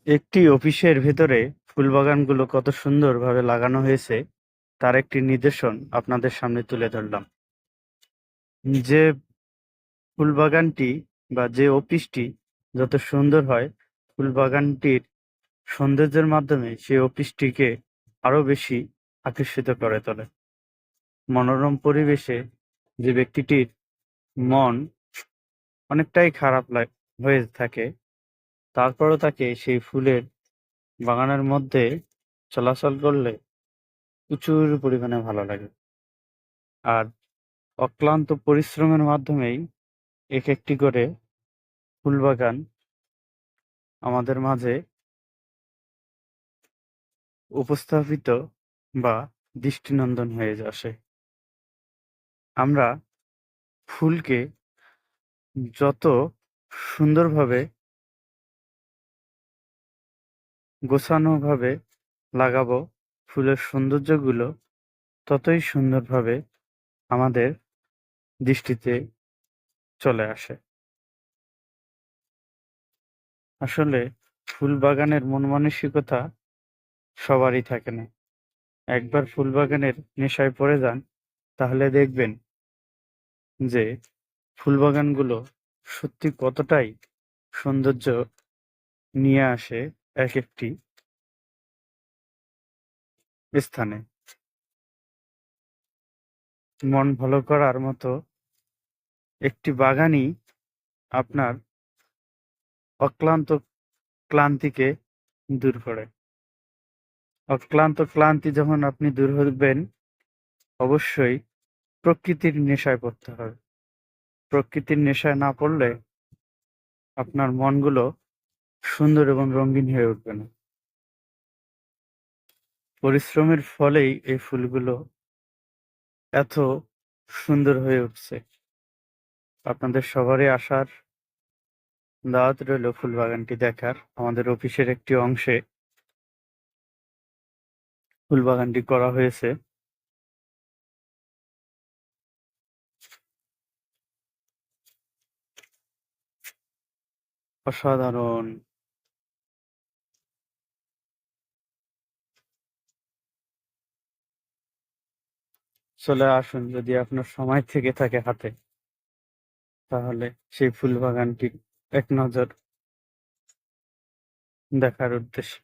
একটি অফিসের ভেতরে ফুলবাগানগুলো কত সুন্দরভাবে লাগানো হয়েছে তার একটি নিদর্শন আপনাদের সামনে তুলে ধরলাম। যে ফুলবাগানটি বা যে অফিসটি যত সুন্দর হয়, ফুলবাগানটির সৌন্দর্যের মাধ্যমে সেই অফিসটিকে আরো বেশি আকর্ষিত করে তোলে। মনোরম পরিবেশে যে ব্যক্তিটির মন অনেকটাই খারাপ হয়ে থাকে, তারপরও তাকে সেই ফুলের বাগানের মধ্যে চলাচল করলে প্রচুর পরিমাণে ভালো লাগে। আর অক্লান্ত পরিশ্রমের মাধ্যমেই এক একটি করে ফুলবাগান আমাদের মাঝে উপস্থাপিত বা দৃষ্টিনন্দন হয়ে আসে। আমরা ফুলকে যত সুন্দরভাবে গোছানোভাবে লাগাবো, ফুলের সৌন্দর্যগুলো ততই সুন্দরভাবে আমাদের দৃষ্টিতে চলে আসে। আসলে ফুল বাগানের মন মানসিকতা সবারই থাকে না। একবার ফুল বাগানের নেশায় পড়ে যান, তাহলে দেখবেন যে ফুল বাগানগুলো সত্যি কতটাই সৌন্দর্য নিয়ে আসে এক একটি স্থানে। মন ভালো করার মতো একটি বাগানই আপনার অক্লান্ত ক্লান্তিকে দূর করে। অক্লান্ত ক্লান্তি যখন আপনি দূর করবেন, অবশ্যই প্রকৃতির নেশায় পড়তে হবে। প্রকৃতির নেশায় না পড়লে আপনার মনগুলো সুন্দর এবং রঙিন হয়ে উঠবে না। পরিশ্রমের ফলেই এই ফুলগুলো এত সুন্দর হয়ে উঠছে। আপনাদের সবারই আসার দাওয়াত রইল ফুল বাগানটি দেখার। আমাদের অফিসের একটি অংশে ফুল বাগানটি করা হয়েছে। অসাধারণ! চলে আসুন, যদি আপনার সময় থেকে থাকে হাতে, তাহলে সেই ফুল বাগানটি এক নজর দেখার উদ্দেশ্যে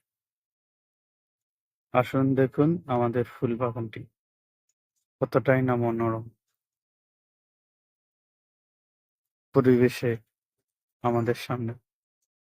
আসুন, দেখুন আমাদের ফুল বাগানটি কতটাই না মনোরম পরিবেশে আমাদের সামনে